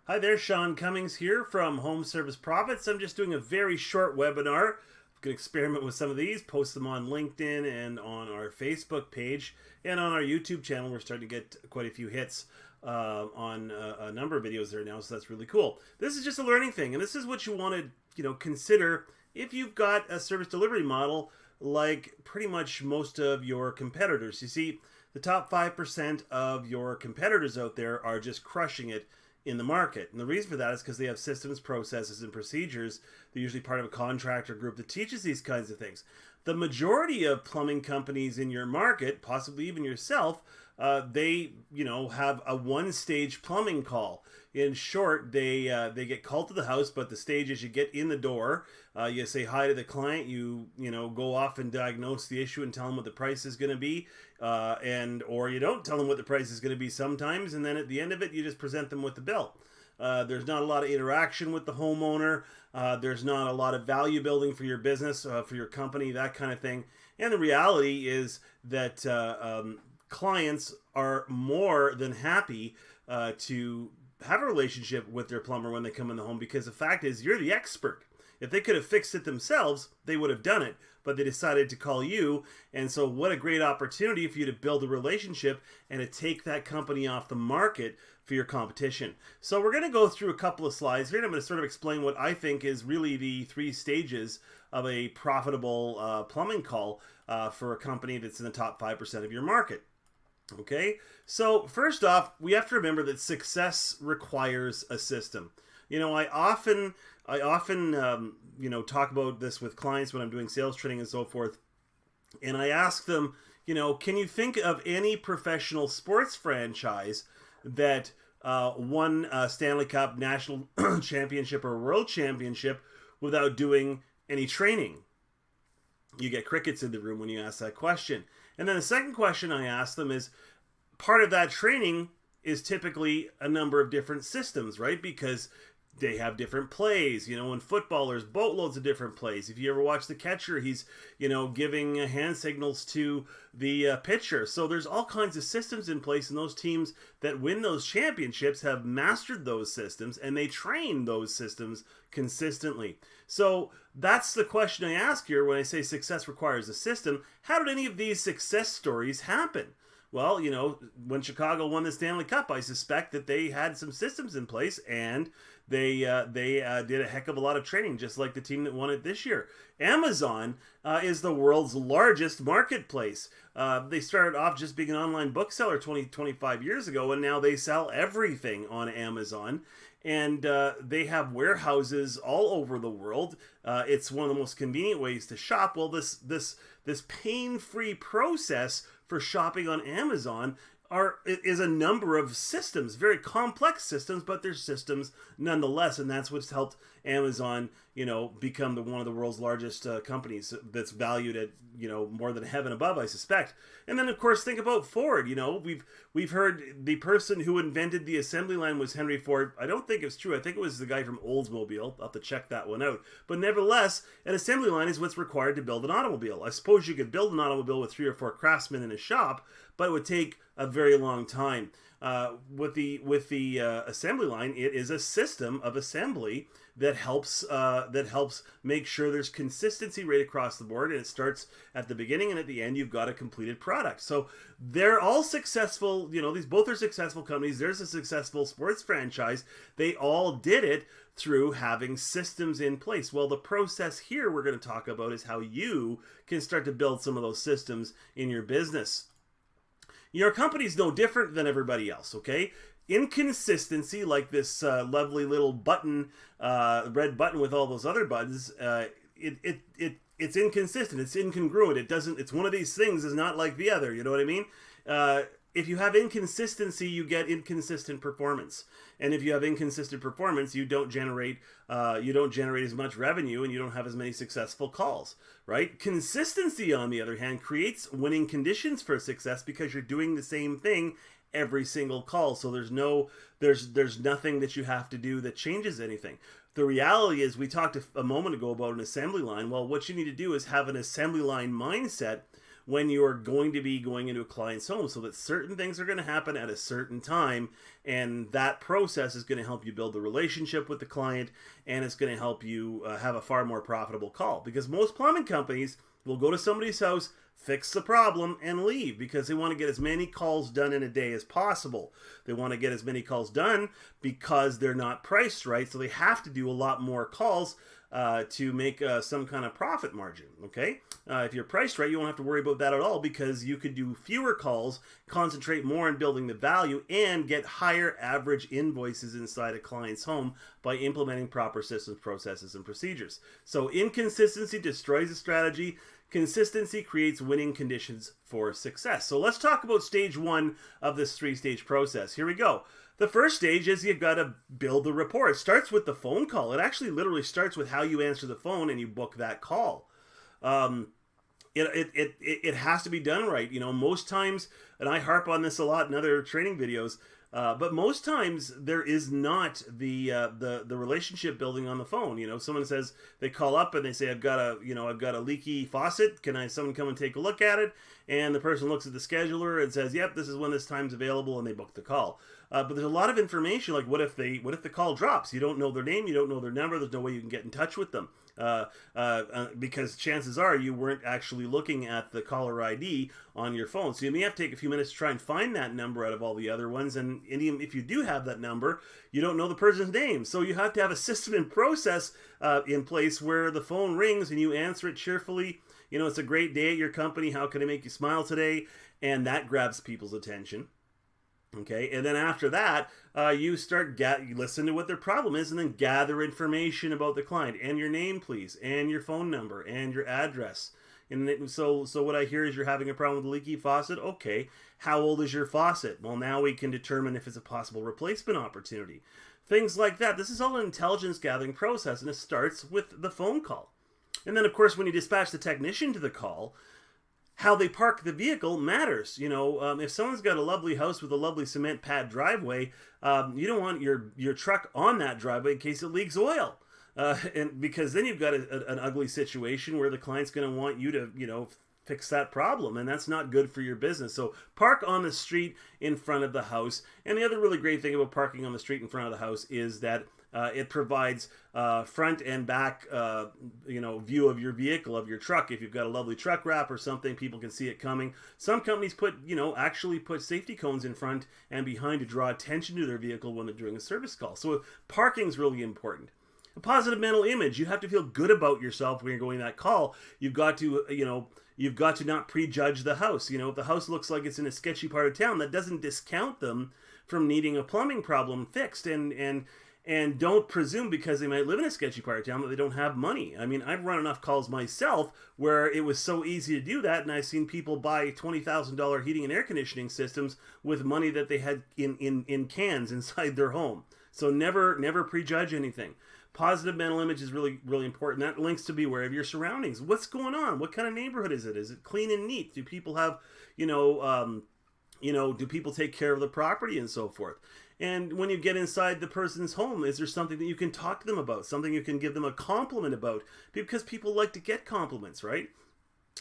Hi there, Sean Cummings here from Home Service Profits. I'm just doing a very short webinar. I'm going to experiment with some of these, post them on LinkedIn and on our Facebook page and on our YouTube channel. We're starting to get quite a few hits on a number of videos there now, so that's really cool. This is just a learning thing, and this is what you want to consider if you've got a service delivery model like pretty much most of your competitors. You see, the top 5% of your competitors out there are just crushing it in the market. And the reason for that is because they have systems, processes, and procedures. They're usually part of a contractor group that teaches these kinds of things. The majority of plumbing companies in your market, possibly even yourself, they have a one-stage plumbing call. In short, they get called to the house, but the stage is you get in the door, you say hi to the client, you go off and diagnose the issue and tell them what the price is going to be, or you don't tell them what the price is going to be sometimes, and then at the end of it, you just present them with the bill. There's not a lot of interaction with the homeowner. There's not a lot of value building for your business, for your company, that kind of thing. And the reality is that clients are more than happy to have a relationship with their plumber when they come in the home, because the fact is you're the expert. If they could have fixed it themselves, they would have done it, but they decided to call you. And so what a great opportunity for you to build a relationship and to take that company off the market for your competition. So we're going to go through a couple of slides here, and I'm going to sort of explain what I think is really the 3 stages of a profitable plumbing call for a company that's in the top 5% of your market. Okay, so first off, we have to remember that success requires a system. I often talk about this with clients when I'm doing sales training and so forth, and I ask them, can you think of any professional sports franchise that won a Stanley Cup, National Championship, or World Championship without doing any training? You get crickets in the room when you ask that question. And then the second question I ask them is, part of that training is typically a number of different systems, right? Because they have different plays. In football, there's boatloads of different plays. If you ever watch the catcher, he's, giving hand signals to the pitcher. So there's all kinds of systems in place, and those teams that win those championships have mastered those systems, and they train those systems consistently. So that's the question I ask here when I say success requires a system. How did any of these success stories happen? Well, when Chicago won the Stanley Cup, I suspect that they had some systems in place, and they did a heck of a lot of training, just like the team that won it this year. Amazon is the world's largest marketplace. They started off just being an online bookseller 25 years ago, and now they sell everything on Amazon. And they have warehouses all over the world. It's one of the most convenient ways to shop. Well, this pain-free process for shopping on Amazon is a number of systems, very complex systems, but they're systems nonetheless, and that's what's helped Amazon, become one of the world's largest companies that's valued at, more than heaven above, I suspect. And then, of course, think about Ford. We've heard the person who invented the assembly line was Henry Ford. I don't think it's true. I think it was the guy from Oldsmobile. I'll have to check that one out. But nevertheless, an assembly line is what's required to build an automobile. I suppose you could build an automobile with 3 or 4 craftsmen in a shop, but it would take a very long time. With the assembly line, it is a system of assembly that helps make sure there's consistency right across the board, and it starts at the beginning and at the end. You've got a completed product. So they're all successful. These both are successful companies. There's a successful sports franchise. They all did it through having systems in place. Well, the process here we're going to talk about is how you can start to build some of those systems in your business. Your company's no different than everybody else, okay? Inconsistency, like this lovely little button, red button with all those other buttons, it's inconsistent. It's incongruent. It's one of these things is not like the other. You know what I mean? If you have inconsistency, you get inconsistent performance. And if you have inconsistent performance, you don't generate as much revenue, and you don't have as many successful calls, right? Consistency, on the other hand, creates winning conditions for success because you're doing the same thing every single call. So there's nothing that you have to do that changes anything. The reality is, we talked a moment ago about an assembly line. Well, what you need to do is have an assembly line mindset when you are going to be going into a client's home, so that certain things are going to happen at a certain time, and that process is going to help you build the relationship with the client, and it's going to help you have a far more profitable call. Because most plumbing companies will go to somebody's house, fix the problem, and leave, because they want to get as many calls done in a day as possible. They want to get as many calls done because they're not priced right, so they have to do a lot more calls to make some kind of profit margin, okay? If you're priced right, you won't have to worry about that at all, because you could do fewer calls, concentrate more on building the value, and get higher average invoices inside a client's home by implementing proper systems, processes, and procedures. So inconsistency destroys a strategy. Consistency creates winning conditions for success. So let's talk about stage one of this three-stage process. Here we go. The first stage is you've got to build the rapport. It starts with the phone call. It actually literally starts with how you answer the phone and you book that call. It has to be done right. You know, most times, and I harp on this a lot in other training videos, but most times there is not the relationship building on the phone. You know, someone says, they call up and they say, I've got a leaky faucet. Can someone come and take a look at it? And the person looks at the scheduler and says, yep, this is when this time's available, and they book the call. But there's a lot of information, like what if the call drops? You don't know their name, you don't know their number, there's no way you can get in touch with them. Because chances are you weren't actually looking at the caller ID on your phone. So you may have to take a few minutes to try and find that number out of all the other ones. And even if you do have that number, you don't know the person's name. So you have to have a system and process in place where the phone rings and you answer it cheerfully. You know, it's a great day at your company. How can I make you smile today? And that grabs people's attention. Okay, and then after that, you listen to what their problem is, and then gather information about the client, and your name, please, and your phone number, and your address. And so what I hear is you're having a problem with a leaky faucet. Okay, how old is your faucet? Well, now we can determine if it's a possible replacement opportunity. Things like that. This is all an intelligence gathering process, and it starts with the phone call. And then, of course, when you dispatch the technician to the call, how they park the vehicle matters. You know, if someone's got a lovely house with a lovely cement pad driveway, you don't want your truck on that driveway in case it leaks oil. And because then you've got an ugly situation where the client's going to want you to, you know, fix that problem, and that's not good for your business. So park on the street in front of the house. And the other really great thing about parking on the street in front of the house is that it provides front and back, view of your vehicle, of your truck. If you've got a lovely truck wrap or something, people can see it coming. Some companies actually put safety cones in front and behind to draw attention to their vehicle when they're doing a service call. So parking is really important. A positive mental image. You have to feel good about yourself when you're going that call. You've got to not prejudge the house. You know, if the house looks like it's in a sketchy part of town, that doesn't discount them from needing a plumbing problem fixed. And don't presume because they might live in a sketchy part of town that they don't have money. I mean, I've run enough calls myself where it was so easy to do that, and I've seen people buy $20,000 heating and air conditioning systems with money that they had in cans inside their home. So never prejudge anything. Positive mental image is really, really important. That links to be aware of your surroundings. What's going on? What kind of neighborhood is it? Is it clean and neat? Do people have, do people take care of the property and so forth? And when you get inside the person's home, is there something that you can talk to them about? Something you can give them a compliment about? Because people like to get compliments, right?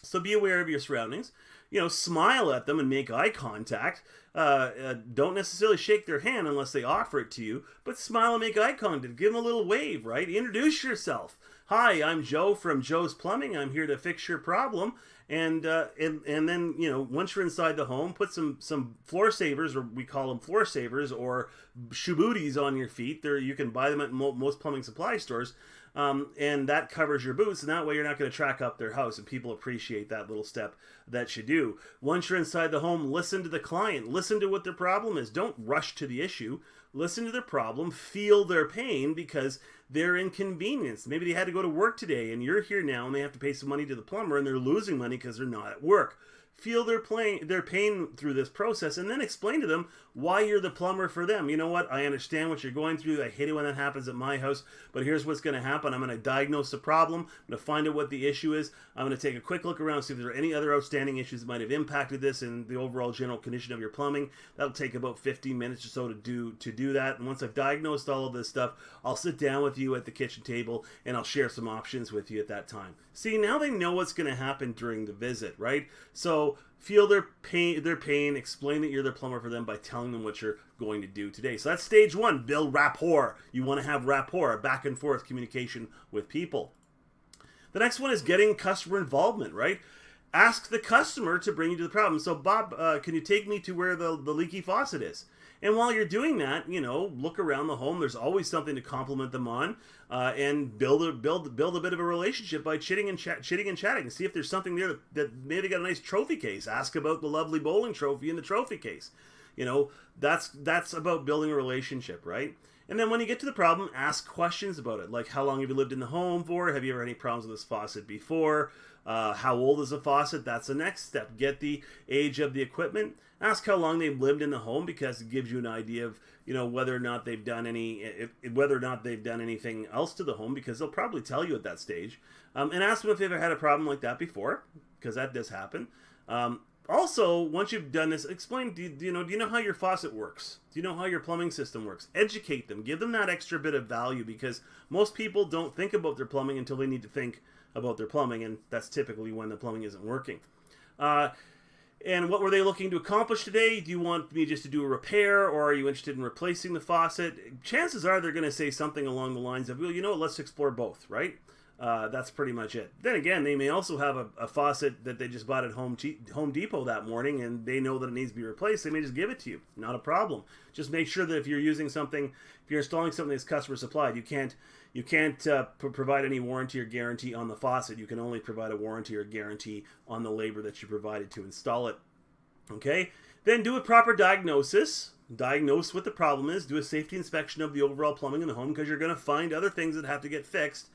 So be aware of your surroundings. You know, smile at them and make eye contact. Don't necessarily shake their hand unless they offer it to you, but smile and make eye contact. Give them a little wave, right? Introduce yourself. Hi, I'm Joe from Joe's Plumbing. I'm here to fix your problem. And then, you know, once you're inside the home, put some floor savers, or we call them floor savers, or shoe booties on your feet. You can buy them at most plumbing supply stores. And that covers your boots, and that way you're not going to track up their house, and people appreciate that little step that you do. Once you're inside the home, listen to the client. Listen to what their problem is. Don't rush to the issue. Listen to their problem. Feel their pain, because they're inconvenienced. Maybe they had to go to work today, and you're here now, and they have to pay some money to the plumber, and they're losing money because they're not at work. Feel their pain through this process, and then explain to them why you're the plumber for them. You know what? I understand what you're going through. I hate it when that happens at my house, but here's what's going to happen. I'm going to diagnose the problem. I'm going to find out what the issue is. I'm going to take a quick look around, see if there are any other outstanding issues that might have impacted this and the overall general condition of your plumbing. That'll take about 15 minutes or so to do that. And once I've diagnosed all of this stuff, I'll sit down with you at the kitchen table, and I'll share some options with you at that time. See, now they know what's going to happen during the visit, right? So So feel their pain, explain that you're the plumber for them by telling them what you're going to do today. So that's stage one, build rapport. You want to have rapport, back and forth communication with people. The next one is getting customer involvement, right? Ask the customer to bring you to the problem. So Bob, can you take me to where the leaky faucet is? And while you're doing that, look around the home. There's always something to compliment them on, and build a bit of a relationship by chitting and chatting. See if there's something there that maybe they got a nice trophy case. Ask about the lovely bowling trophy in the trophy case. That's about building a relationship, right? And then when you get to the problem, ask questions about it, like how long have you lived in the home for? Have you ever had any problems with this faucet before? How old is the faucet? That's the next step. Get the age of the equipment. Ask how long they've lived in the home, because it gives you an idea of whether or not they've done anything else to the home, because they'll probably tell you at that stage. And ask them if they've ever had a problem like that before, because that does happen. Also, once you've done this, explain, do you know how your faucet works? Do you know how your plumbing system works? Educate them. Give them that extra bit of value, because most people don't think about their plumbing until they need to think about their plumbing, and that's typically when the plumbing isn't working. And what were they looking to accomplish today? Do you want me just to do a repair, or are you interested in replacing the faucet? Chances are they're going to say something along the lines of, well, let's explore both, right? That's pretty much it. Then again, they may also have a faucet that they just bought at Home Depot that morning, and they know that it needs to be replaced. They may just give it to you. Not a problem. Just make sure that if you're installing something that's customer supplied, you can't provide any warranty or guarantee on the faucet. You can only provide a warranty or guarantee on the labor that you provided to install it. Okay? Then do a proper diagnosis. Diagnose what the problem is. Do a safety inspection of the overall plumbing in the home, because you're going to find other things that have to get fixed.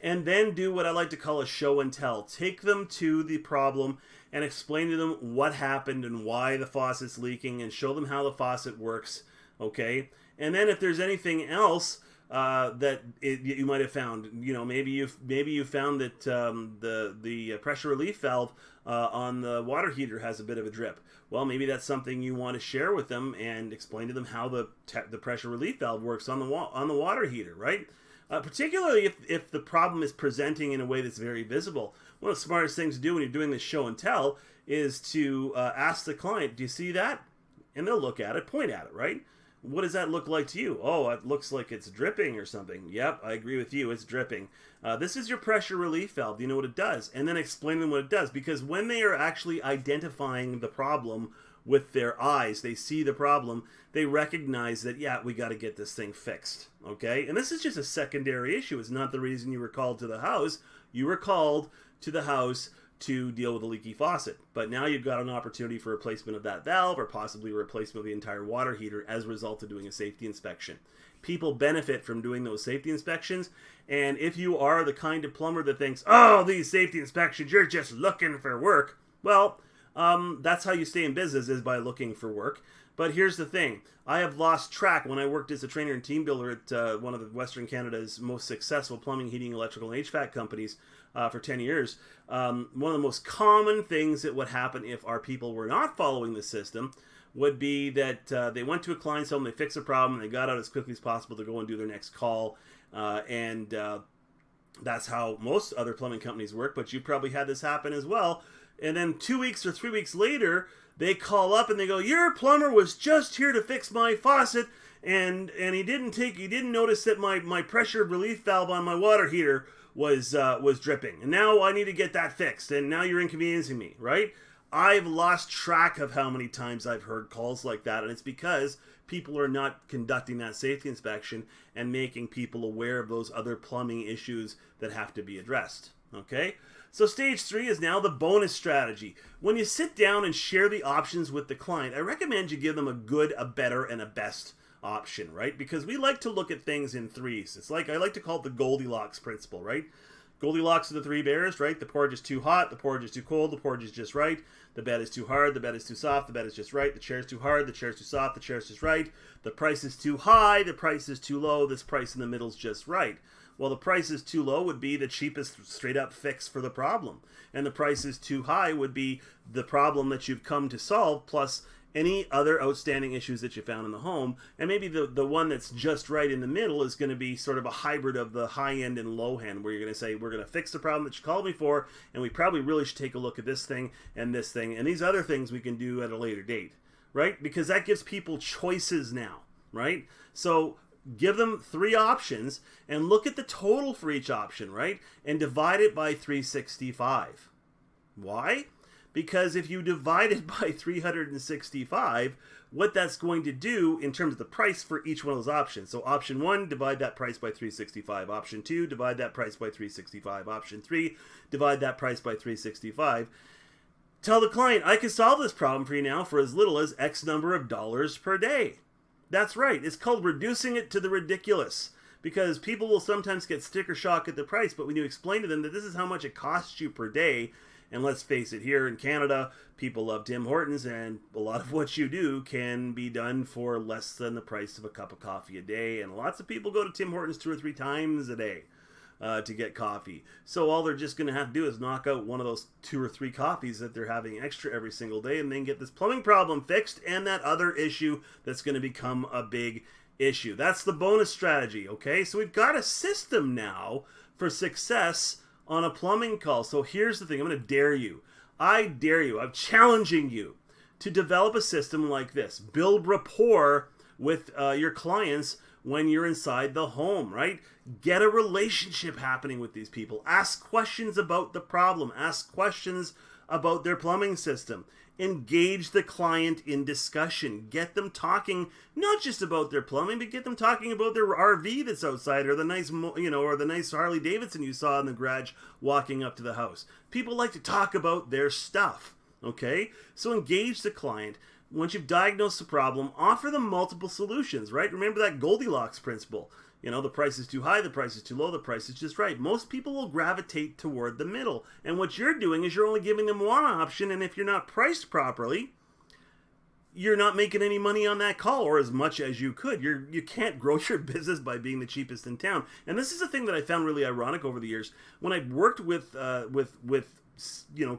And then do what I like to call a show and tell. Take them to the problem and explain to them what happened and why the faucet's leaking, and show them how the faucet works. Okay? And then if there's anything else you might have found, maybe you found that the pressure relief valve on the water heater has a bit of a drip. Well, maybe that's something you want to share with them and explain to them how the pressure relief valve works on the water heater, right? Particularly if the problem is presenting in a way that's very visible. One of the smartest things to do when you're doing this show and tell is to ask the client, do you see that? And they'll look at it, point at it, right? What does that look like to you? Oh, it looks like it's dripping or something. Yep, I agree with you, it's dripping. This is your pressure relief valve. Do you know what it does? And then explain to them what it does. Because when they are actually identifying the problem with their eyes, they see the problem, they recognize that, yeah, we got to get this thing fixed. Okay? And this is just a secondary issue. It's not the reason you were called to the house. You were called to the house to deal with a leaky faucet. But now you've got an opportunity for replacement of that valve, or possibly a replacement of the entire water heater as a result of doing a safety inspection. People benefit from doing those safety inspections, and if you are the kind of plumber that thinks, oh, these safety inspections, you're just looking for work, well, that's how you stay in business, is by looking for work. But here's the thing. I have lost track. When I worked as a trainer and team builder at one of the Western Canada's most successful plumbing, heating, electrical, and HVAC companies for 10 years, one of the most common things that would happen if our people were not following the system would be that they went to a client's home, they fixed a problem, and they got out as quickly as possible to go and do their next call. And that's how most other plumbing companies work, but you probably had this happen as well. And then 2 weeks or 3 weeks later, they call up and they go, your plumber was just here to fix my faucet, and he didn't notice that my pressure relief valve on my water heater was dripping, and now I need to get that fixed, and now you're inconveniencing me, right? I've lost track of how many times I've heard calls like that, and it's because people are not conducting that safety inspection and making people aware of those other plumbing issues that have to be addressed. Okay? So stage 3 is now the bonus strategy. When you sit down and share the options with the client, I recommend you give them a good, a better, and a best option, right? Because we like to look at things in threes. It's like, I like to call it the Goldilocks principle, right? Goldilocks are the three bears, right? The porridge is too hot, the porridge is too cold, the porridge is just right. The bed is too hard, the bed is too soft, the bed is just right. The chair is too hard, the chair is too soft, the chair is just right. The price is too high, the price is too low, this price in the middle is just right. Well, the price is too low would be the cheapest straight up fix for the problem. And the price is too high would be the problem that you've come to solve plus any other outstanding issues that you found in the home, and maybe the one that's just right in the middle is going to be sort of a hybrid of the high end and low end, where you're going to say, we're going to fix the problem that you called me for, and we probably really should take a look at this thing, and these other things we can do at a later date, right? Because that gives people choices now, right? So give them 3 options and look at the total for each option, right? And divide it by 365. Why? Because if you divide it by 365, what that's going to do in terms of the price for each one of those options. So option 1, divide that price by 365. Option 2, divide that price by 365. Option 3, divide that price by 365. Tell the client, I can solve this problem for you now for as little as X number of dollars per day. That's right. It's called reducing it to the ridiculous. Because people will sometimes get sticker shock at the price, but when you explain to them that this is how much it costs you per day, and let's face it, here in Canada, people love Tim Hortons, and a lot of what you do can be done for less than the price of a cup of coffee a day. And lots of people go to Tim Hortons 2 or 3 times a day to get coffee. So all they're just going to have to do is knock out one of those 2 or 3 coffees that they're having extra every single day, and then get this plumbing problem fixed and that other issue that's going to become a big issue. That's the bonus strategy, okay? So we've got a system now for success on a plumbing call. So here's the thing. I'm going to dare you. I dare you. I'm challenging you to develop a system like this. Build rapport with your clients when you're inside the home, right? Get a relationship happening with these people. Ask questions about the problem. Ask questions about their plumbing system. Engage the client in discussion. Get them talking not just about their plumbing, but get them talking about their RV that's outside, or the nice, or the nice Harley Davidson you saw in the garage walking up to the house. People like to talk about their stuff, okay? So engage the client. Once you've diagnosed the problem, offer them multiple solutions, right? Remember that Goldilocks principle. The price is too high, the price is too low, the price is just right. Most people will gravitate toward the middle. And what you're doing is you're only giving them one option, and if you're not priced properly, you're not making any money on that call, or as much as you could. You can't grow your business by being the cheapest in town. And this is a thing that I found really ironic over the years. When I worked with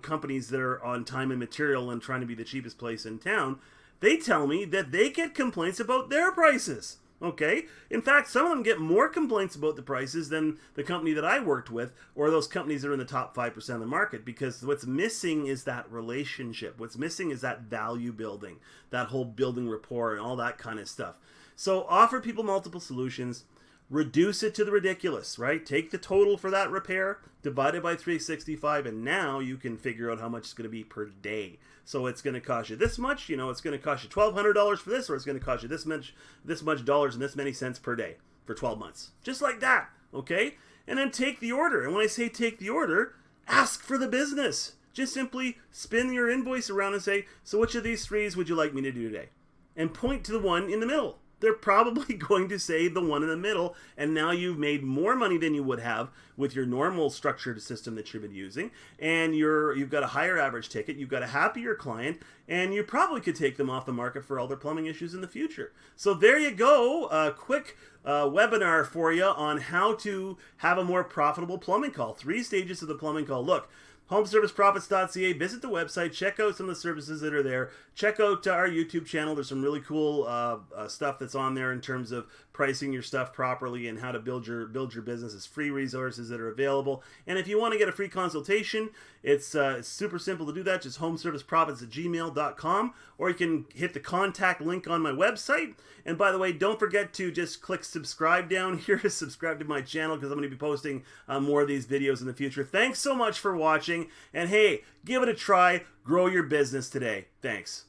companies that are on time and material and trying to be the cheapest place in town, they tell me that they get complaints about their prices. Okay? In fact, some of them get more complaints about the prices than the company that I worked with, or those companies that are in the top 5% of the market, because what's missing is that relationship. What's missing is that value building, that whole building rapport and all that kind of stuff. So offer people multiple solutions. Reduce it to the ridiculous, right? Take the total for that repair, divide it by 365, and now you can figure out how much it's going to be per day. So it's going to cost you this much, it's going to cost you $1,200 for this, or it's going to cost you this much dollars and this many cents per day for 12 months. Just like that, okay? And then take the order. And when I say take the order, ask for the business. Just simply spin your invoice around and say, so which of these 3s would you like me to do today? And point to the one in the middle. They're probably going to say the one in the middle, and now you've made more money than you would have with your normal structured system that you've been using, and you've got a higher average ticket, you've got a happier client, and you probably could take them off the market for all their plumbing issues in the future. So there you go, a quick webinar for you on how to have a more profitable plumbing call. 3 stages of the plumbing call. Look, homeserviceprofits.ca. Visit the website. Check out some of the services that are there. Check out our YouTube channel. There's some really cool stuff that's on there in terms of pricing your stuff properly and how to build your business. It's free resources that are available. And if you want to get a free consultation, it's super simple to do that. Just homeserviceprofits@gmail.com, or you can hit the contact link on my website. And by the way, don't forget to just click subscribe down here to subscribe to my channel, because I'm going to be posting more of these videos in the future. Thanks so much for watching. And hey, give it a try. Grow your business today. Thanks.